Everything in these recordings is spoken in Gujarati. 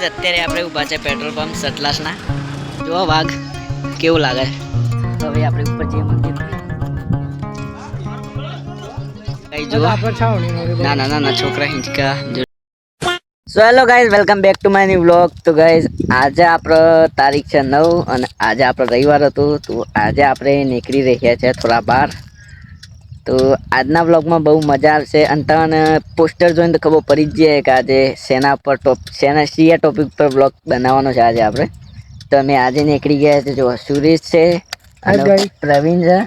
અત્યારે આપણે ઊભા છે પેટ્રોલ પંપ સતલાસના. જો વાઘ કેવું લાગે. હવે આપણે ઉપર જઈએ મંદિર. કઈ જો નાના છોકરા હિંચકા. So hello guys, welcome back to my new vlog. તો ગાઈઝ આજે આપણો તારીખ છે 9 અને આજે આપણો રવિવાર હતું. તો આજે આપણે નીકળી રહ્યા છે થોડા બહાર. તો આજના વ્લોગમાં બહુ મજા આવશે અને તમને પોસ્ટર જોઈને તો ખબર પડી જ જાય કે આજે શેના ટોપિક પર વ્લોગ બનાવવાનો છે આજે આપણે. તો અમે આજે નીકળી ગયા છે. જો સુરેશ છે અને પ્રવીણ છે.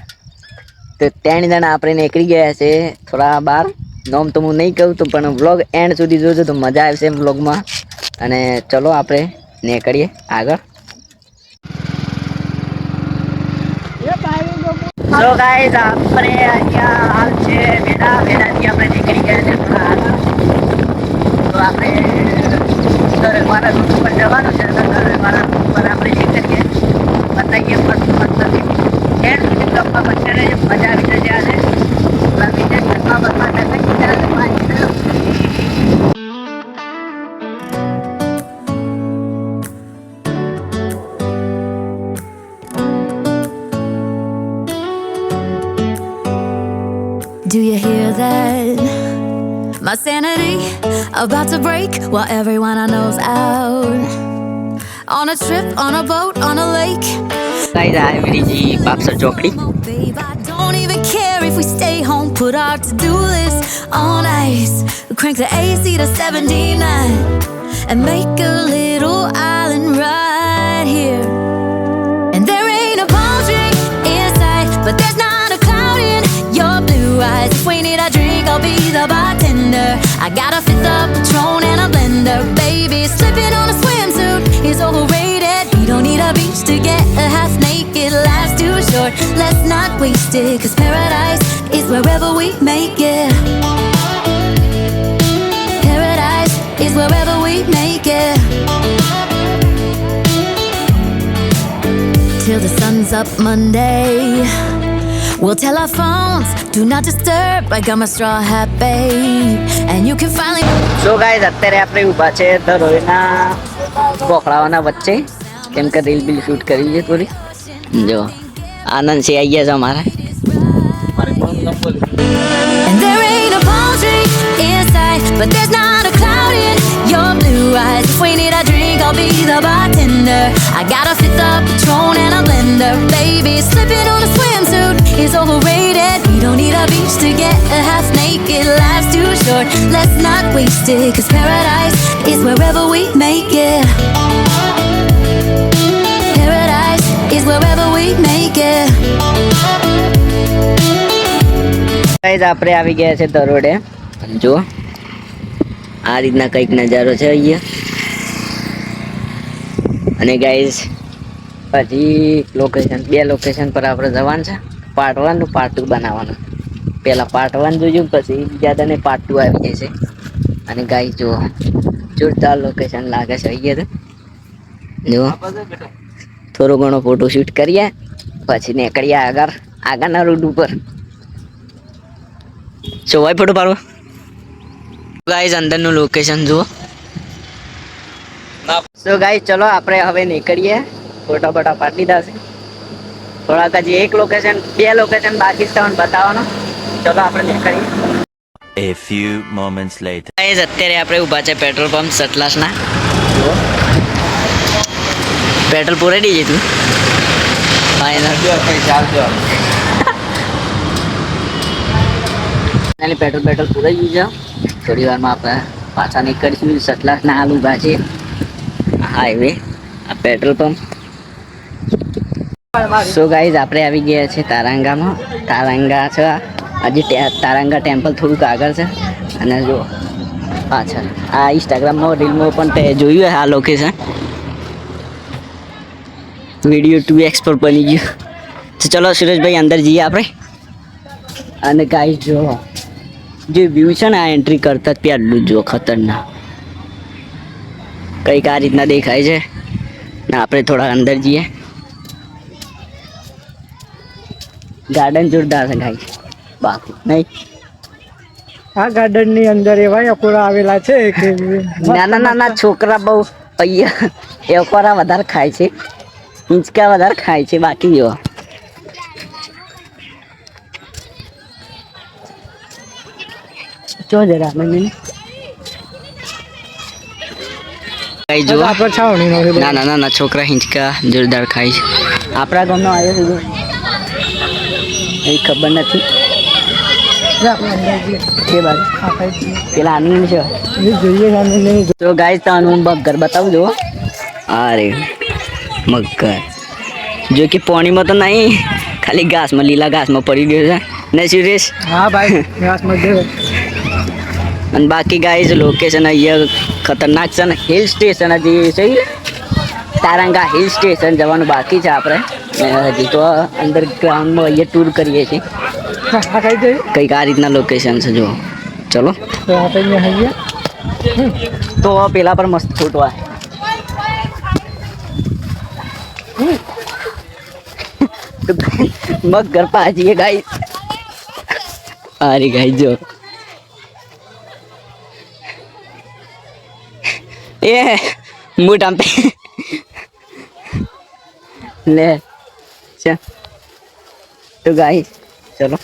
તો 3 જણા આપણે નીકળી ગયા છે થોડા બહાર. નોમ તો હું નહીં કહું તો પણ વ્લોગ એન્ડ સુધી જોજો તો મજા આવશે વ્લોગમાં. અને ચલો આપણે નીકળીએ આગળ. સો ગાઈસ આપણે અહીંયા હાલ છે વેડાથી આપણે નીકળી ગયા છે થોડા આગળ. તો આપણે મારા રૂટ ઉપર જવાનું છે. મારા રૂટ ઉપર આપણે નીકળીએ બતાવીએ પણ મતલબ એન્ડ સુધી બ્લોગમાં બચે રહેજો. મજા આવી જશે આજે. Do you hear that? My sanity about to break while everyone I know's out. On a trip, on a boat, on a lake. Guys, I really Babsar Chokri. Babe, I don't even care if we stay home, put our to-do list on ice. Crank the AC to 79 and make a little island right here. And there ain't a palm tree in sight, but there's not a cloud in your blue eyes. If we need a drink, I'll be the bartender. I got a fifth of Patron and a blender. Baby, slipping on a swimsuit is overrated. We don't need a beach to get a half naked. Life's too short, let's not waste it. Cause paradise is wherever we make it. Paradise is wherever we make it. Till the sun's up Monday, we'll tell our phones, do not disturb. I got my straw hat, babe, and you can finally. So guys, અત્યારે આપણે ઊભા છે ધરોઈના બોખડાઓના વચ્ચે. કેમ કે રીલ બિલ શૂટ કરવી છે થોડી. જો આનંદ છે આવી ગયા છે અમારે. And there ain't a palm tree in sight, but there's not a cloud in your blue eyes. If we need a drink, I'll be the bartender. I got a fifth of Patron and a blender. Baby, slipping on a swimsuit is overrated. We don't need a beach to get a half naked. Life's too short, let's not waste it. Cause paradise is wherever we make it. Paradise is wherever we make it. Guys આપણે આવી ગયા છે દરોડે. જો આ રીતના કંઈક નજારો છે અહીંયા. અને ગાઈઝ પછી બે લોકેશન પર આપણે જવાનું છે. પાર્ટ 1 નું પાર્ટ 2 બનાવવાનું. પહેલા પાર્ટ 1 જોયું પછી બીજા દને પાર્ટ 2 આવી જાય છે. અને ગાઈઝ જો જોરદાર લોકેશન લાગે છે અહીંયા. તો જો થોડો ઘણો ફોટો શૂટ કરીએ પછી નીકળીએ આગળના રૂટ ઉપર. સો ભાઈ ફોટો પાડો. ગાઈઝ અંદરનું લોકેશન જુઓ. સો ગાઈઝ ચલો આપણે હવે નીકળીએ. ફોટા પાડી દીધા છે. થોડાક હજી બે લોકેશન બાકી છે બતાવવાનો. ચલો આપણે નીકળીએ. A few moments later. Guys અત્યારે આપણે ઊભા છે પેટ્રોલ પંપ સતલાસના. જુઓ પેટ્રોલ પૂરે દીજે તું. પેટ્રોલ પૂરાઈ ગયું છે. થોડી વારમાં આપણે પાછા નીકળીશું. સતલાસના હાલ ઊભા છે હાઈવે આ પેટ્રોલ પંપ. સો ગાઈઝ આપણે આવી ગયા છે તારંગામાં. તારંગા છે હજી તારંગા ટેમ્પલ થોડુંક આગળ છે. અને જો પાછળ આ ઇન્સ્ટાગ્રામમાં રીલમાં પણ તે જોયું આ લોકેશન. વિડીયો 2x પર બની ગયું. તો ચલો સુરેશભાઈ અંદર જઈએ આપણે. અને ગાઈઝ જો જે વ્યૂ છે ને આ એન્ટ્રી કરતા જ પહેલું જો ખતરનાક કંઈક આ રીતના દેખાય છે. ને આપણે થોડા અંદર જઈએ. ગાર્ડન જોરદાર છે ગાઈઝ. બાકી નહીં આ ગાર્ડન ની અંદર એવા અકોડા આવેલા છે કે નાના છોકરા બહુ અહીંયા એકોરા વધારે ખાય છે, હિંચકા વધારે ખાય છે. બાકી જો જો જરા મને કઈ જો આપણે છાવણી નો નાના નાના છોકરા હિંચકા જોરદાર ખાય છે. આપણા ગામનો આવ્યો છે એ ખબર નથી કે બાજુ પેલા આનંદ છે જોઈએ તો ગાઈસ તાનું મગર બતાવું જો. અરે મગર જો કે પાણીમાં તો નહીં, ખાલી ઘાસમાં લીલા ઘાસમાં પડી ગયો છે ને સુરેશ. હા ભાઈ ઘાસ મધ્ય અને બાકી ગાઈસ લોકેશન અહીંયા ખતરનાક છે ને, હિલ સ્ટેશન હજી છે તારંગા હિલ સ્ટેશન જવાનું બાકી છે આપણે. ને હજી તો અંડરગ્રાઉન્ડમાં અહીંયા ટૂર કરીએ છીએ. આ કઈ જઈ કંઈક આ રીતના લોકેશન છે જો. ચલો તો આપણે અહીંયા તો પેલા પર મસ્ત ફોટો મગર પાજીએ ગાઈસ. અરે ગાઈસ જો એ મોટા पे ले चल तो गाइस चलो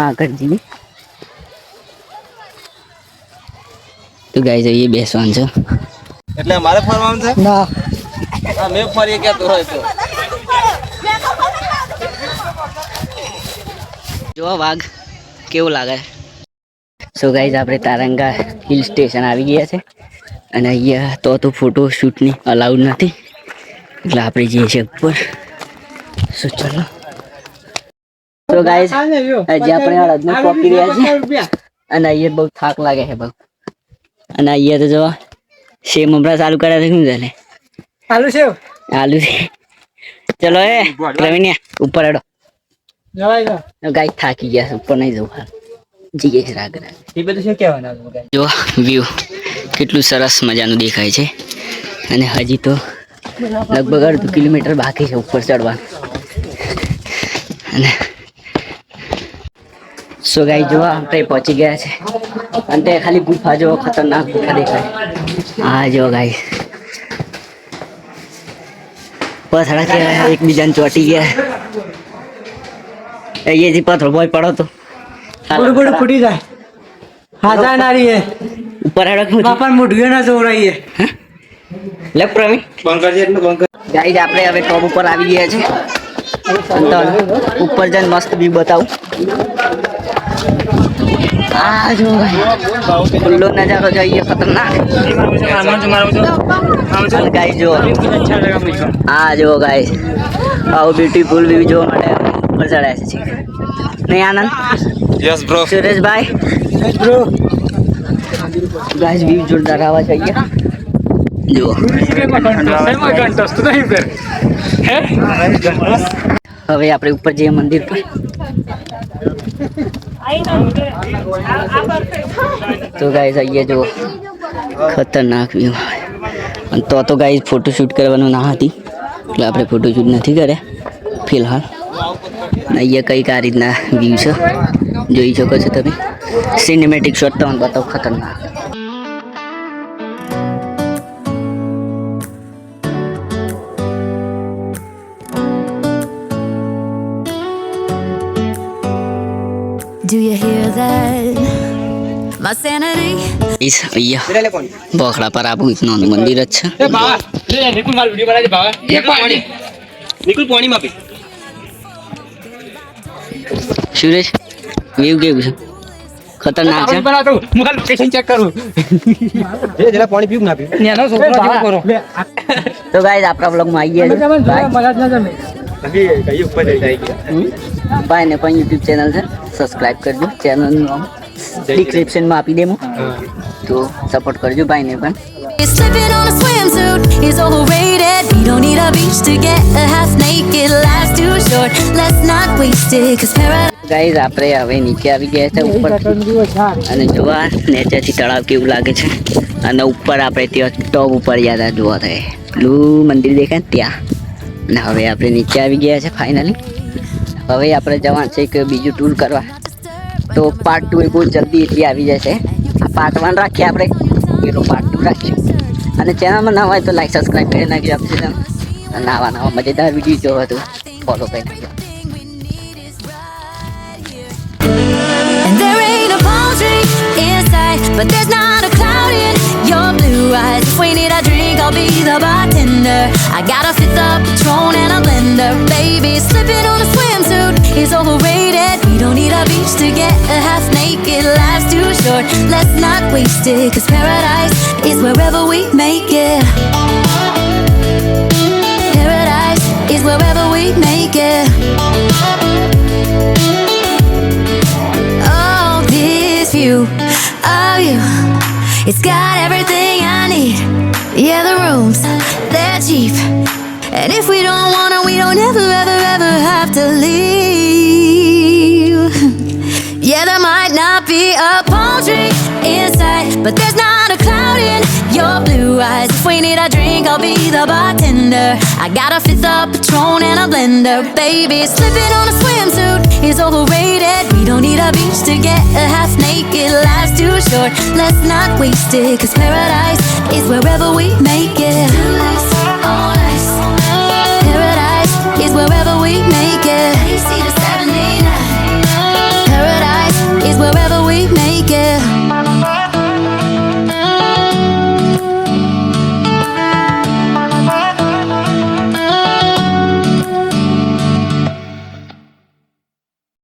આગળ જઈએ. તો ગાઈસ ये બેસવાનું છે એટલે મારે ફરવાનું છે. ના હા મેં ફરી કે તો હોય તો જો વાઘ કેવું લાગે. સો ગાઈસ આપણે તારંગા હિલ સ્ટેશન આવી ગયા છે અને અહીંયા તો ફોટો શૂટની અલાઉડ નથી એટલે આપણે જઈએ છીએ ઉપર. સો ચલો તો ગાઈસ હજી આપણે અડદનું પોકી રહ્યા છીએ અને અહીંયા બહુ થાક લાગે છે બહુ. અને અહીંયા તો જો સેમ હમણાં ચાલુ કર્યા છે. શું ચાલે આલુ સેવ આલુ છે. ચલો એ પ્રવીણ્યા ઉપર હેડો. જવાય ગાય થાકી ગયા છે, ઉપર નહીં જવું હાલ જઈએ છે આગળ. એ બધું શું કહેવાના જો વ્યૂ કેટલું સરસ મજાનું દેખાય છે અને હજી તો લગભગ અડધું કિલોમીટર બાકી છે ઉપર ચડવાનું. અને સો ગાય જોવા આપણે પહોંચી ગયા છે અને તે ખાલી ગુફા જો ખતરનાક ગુફા દેખાય. હા જો ગાય પથરા કે એકબીજાને ચોટી ગયા. અહીંયાથી પથરો બોય પડો તો બડું બડું ફૂટી જાય. હાજા નારી હે ઉપર હેડો બાપા મુઢિયો ના જોરાઈએ. લે પ્રવીણ બંકર છે એટલે બંકર. ગાઈસ આપણે હવે ટોપ ઉપર આવી ગયા છે. તો ઉપર જઈને મસ્ત વ્યૂ બતાવું. આ જો ખુલ્લો નજારો જોઈએ ખતરનાક. ગાઈસ જો આ જો ગાઈસ આવું બ્યુટીફુલ વ્યૂ જોવા માટે ઉપર ચડ્યા છે. નહીં Anand yes bro. Sureshbhai bro guys views જોરદાર આવવા જોઈએ. જો હવે આપણે ઉપર જઈએ મંદિર પર. તો ગાઈસ અહીંયા જો ખતરનાક વ્યૂ. અને તો ગાઈસ ફોટોશૂટ કરવાનું ના હતી એટલે આપણે ફોટોશૂટ નથી કર્યા ફિલહાલ. અહીંયા કંઈક આ રીતના વ્યૂ છે જોઈ શકો છો તમે. સિનેમેટિક શોટ તમને બતાવો ખતરનાક. Do you hear that? My sanity. અહીંયા બોખડા પર આવું નાનું મંદિર જ છે. નિકુલ માર વિડિયો બનાવી દે બાવા. એક પાણી નિકુલ પાણી માં પી. સુરેશ વ્યૂ કેવું છે? ખતરનાક છે. બનાવતો હું ખાલી લોકેશન ચેક કરું. જે જરા પાણી પીવું ના પીવું. નેનો છોકરો જેવો કરો. તો ગાઈસ આપણા વ્લોગમાં આવી ગયા છે. મગજ ના જમે અભી કઈ ઉપર જઈ ગયા. ભાઈ ને પણ યુટ્યુબ ચેનલ છે, સબસ્ક્રાઇબ કરજો. ચેનલનું નામ ડિસ્ક્રિપ્શનમાં આપી દેવું તો સપોર્ટ કરજો ભાઈને પણ. He's slipping on a swimsuit. He's overrated. We don't need a beach to get a half naked. Life's too short. Let's not waste it. 'Cause paradise. Guys આપણે હવે નીચે આવી ગયા છે ઉપર અને જોવા નીચેથી તળાવ કેવું લાગે છે. અને ઉપર આપણે ત્યાં ટોપ ઉપર ગયા જોવા થાય પેલું મંદિર દેખાય ને ત્યાં. અને હવે આપણે નીચે આવી ગયા છે ફાઇનલી. હવે આપણે જવાનું છે કે બીજું ટૂર કરવા. તો પાર્ટ 2 એ બહુ જલ્દી એટલી આવી જશે. આ પાર્ટ 1 રાખીએ આપણે, પેલો પાર્ટ 2 રાખીએ. અને અને ચેનલમાં ના હોય તો લાઈક સબસ્ક્રાઈબ કરી નાખજો આપણે નવા નવા મજેદાર વિડીયો જોવો તો ફોલો કરી નાખજો. And there ain't a palm tree inside, but there's not a cloud in your blue eyes. If we need a drink, I'll be the bartender. I got a fifth of Patron and a blender. Baby, slipping on a swimsuit is overrated. We don't need a beach to get a half naked. Life's too short, let's not waste it. Cause paradise is wherever we make it. Paradise is wherever we make it. View of you, it's got everything I need. Yeah, the rooms, they're cheap, and if we don't want it, we don't ever, ever, ever have to leave. Yeah, there might not be a palm tree inside, but there's not a cloud in your blue eyes. If we need a drink, I'll be the bartender. I got a fifth of Patron and a blender. Baby, slipping on a swimsuit is overrated. We don't need a beach to get a half naked. Life's too short, let's not waste it. Cause paradise is wherever we make it.